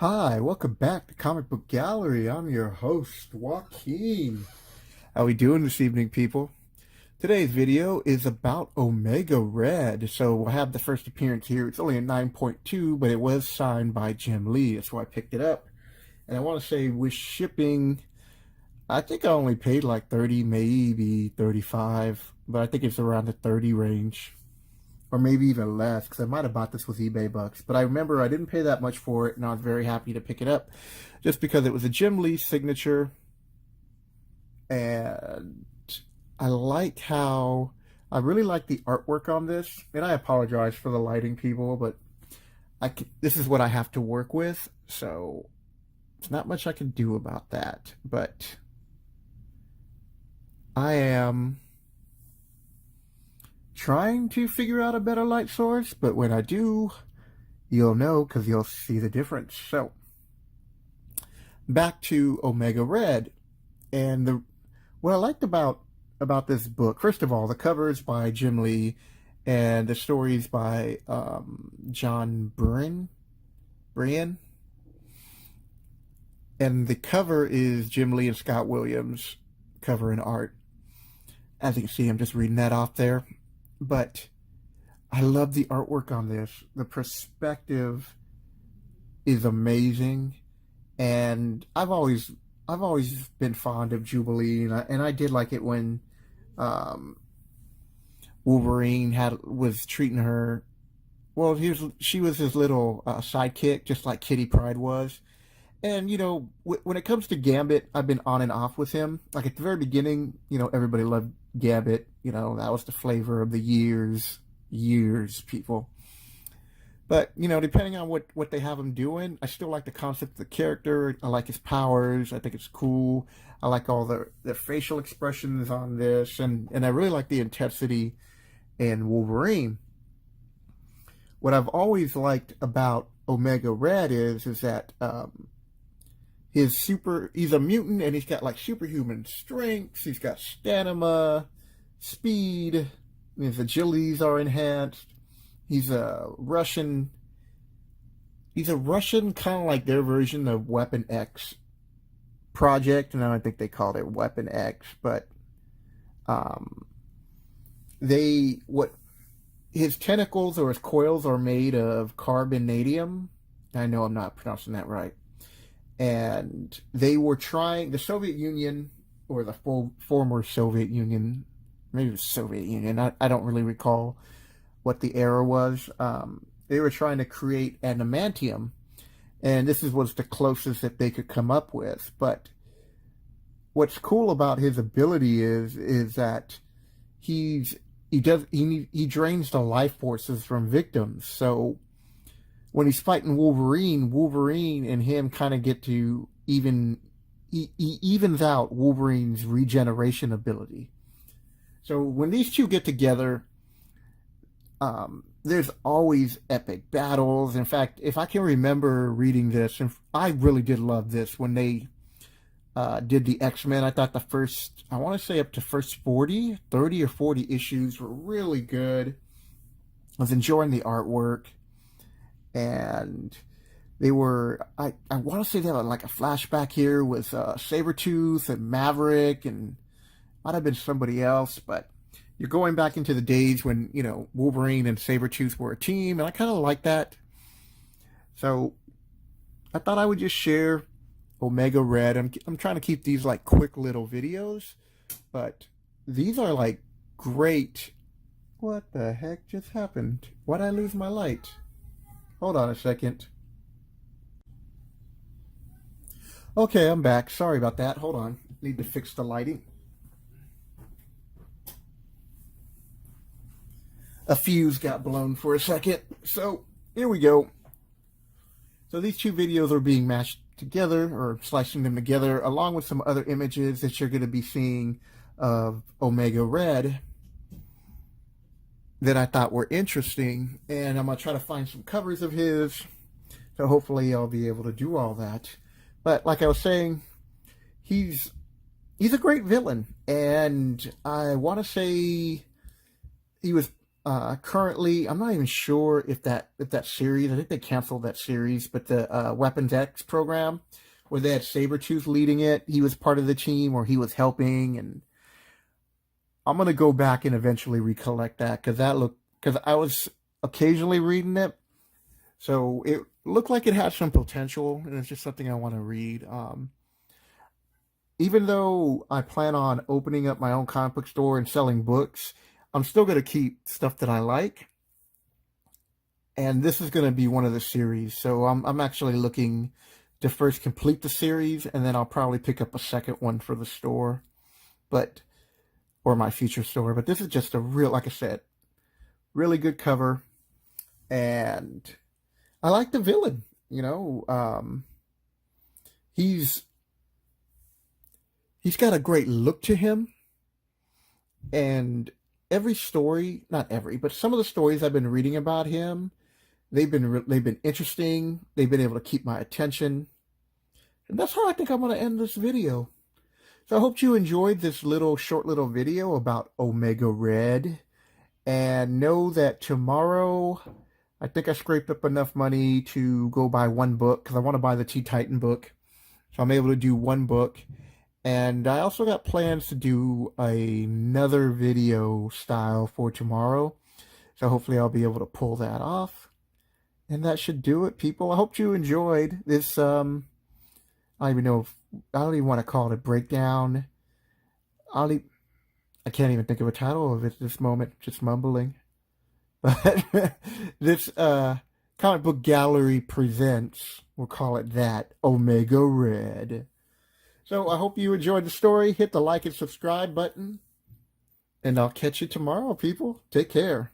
Hi, welcome back to Comicbook Gallery. I'm your host, Joaquin. How we doing this evening, people? Today's video is about Omega Red. So we'll have the first appearance here. It's only a 9.2, but it was signed by Jim Lee. That's why I picked it up. And I want to say with shipping, I think I only paid like 30, maybe 35, but I think it's around the 30 range. Or maybe even less, because I might have bought this with eBay bucks. But I remember I didn't pay that much for it, and I was very happy to pick it up, just because it was a Jim Lee signature, and I really like the artwork on this. And I apologize for the lighting, people, but this is what I have to work with, so there's not much I can do about that. But I am trying to figure out a better light source, but when I do, you'll know because you'll see the difference. So back to Omega Red, and what I liked about this book, first of all, the cover is by Jim Lee, and the stories by John Brian, and the cover is Jim Lee and Scott Williams cover and art. As you can see, I'm just reading that off there. But I love the artwork on this. The perspective is amazing, and I've always been fond of Jubilee, and I did like it when Wolverine was treating her well. She was his little sidekick, just like Kitty Pryde was. And when it comes to Gambit, I've been on and off with him. Like at the very beginning, everybody loved Gambit. That was the flavor of the years, people. But depending on what they have him doing, I still like the concept of the character. I like his powers. I think it's cool. I like all the facial expressions on this, and I really like the intensity in Wolverine. What I've always liked about Omega Red is that he's a mutant, and he's got like superhuman strengths. He's got stamina, speed, his agilities are enhanced. He's a Russian kind of like their version of Weapon X project, and I don't think they called it Weapon X, but his tentacles or his coils are made of carbonadium. I know I'm not pronouncing that right. And they were trying, the Soviet Union, or the former Soviet Union, maybe it was Soviet Union, I don't really recall what the era was. They were trying to create adamantium, and this was the closest that they could come up with. But what's cool about his ability is that he drains the life forces from victims. So when he's fighting Wolverine and him kind of get to evens out Wolverine's regeneration ability. So when these two get together, there's always epic battles. In fact, if I can remember reading this, and I really did love this when they did the X-Men. I thought I want to say up to first 30 or 40 issues were really good. I was enjoying the artwork. And they were, I want to say they had like a flashback here with Sabretooth and Maverick, and might have been somebody else, but you're going back into the days when, Wolverine and Sabretooth were a team, and I kind of like that. So I thought I would just share Omega Red. I'm trying to keep these like quick little videos, but these are like great. What the heck just happened? Why'd I lose my light? Hold on a second. Okay, I'm back. Sorry about that. Hold on. Need to fix the lighting. A fuse got blown for a second. So, here we go. So these two videos are being mashed together, or slicing them together, along with some other images that you're going to be seeing of Omega Red that I thought were interesting, and I'm going to try to find some covers of his, so hopefully I'll be able to do all that. But like I was saying, he's a great villain, and I want to say he was Currently, I'm not even sure if that series. I think they canceled that series, but the Weapons X program, where they had Sabretooth leading it, he was part of the team, or he was helping, and I'm gonna go back and eventually recollect that because I was occasionally reading it, so it looked like it had some potential, and it's just something I want to read. Even though I plan on opening up my own comic book store and selling books, I'm still gonna keep stuff that I like, and this is gonna be one of the series. So I'm actually looking to first complete the series, and then I'll probably pick up a second one for the store, but or my future store. But this is just a real, like I said, really good cover, and I like the villain. He's he's got a great look to him, and every story, not every, but some of the stories I've been reading about him, they've been interesting. They've been able to keep my attention, and that's how I think I'm going to end this video. So I hope you enjoyed this short little video about Omega Red. And know that tomorrow, I think I scraped up enough money to go buy one book, because I want to buy the Teen Titan book. So I'm able to do one book. And I also got plans to do another video style for tomorrow. So hopefully I'll be able to pull that off. And that should do it, people. I hope you enjoyed this. I don't even know I don't even want to call it a breakdown. I can't even think of a title of it at this moment, just mumbling. But this Comic Book Gallery presents, we'll call it that, Omega Red. So I hope you enjoyed the story. Hit the like and subscribe button. And I'll catch you tomorrow, people. Take care.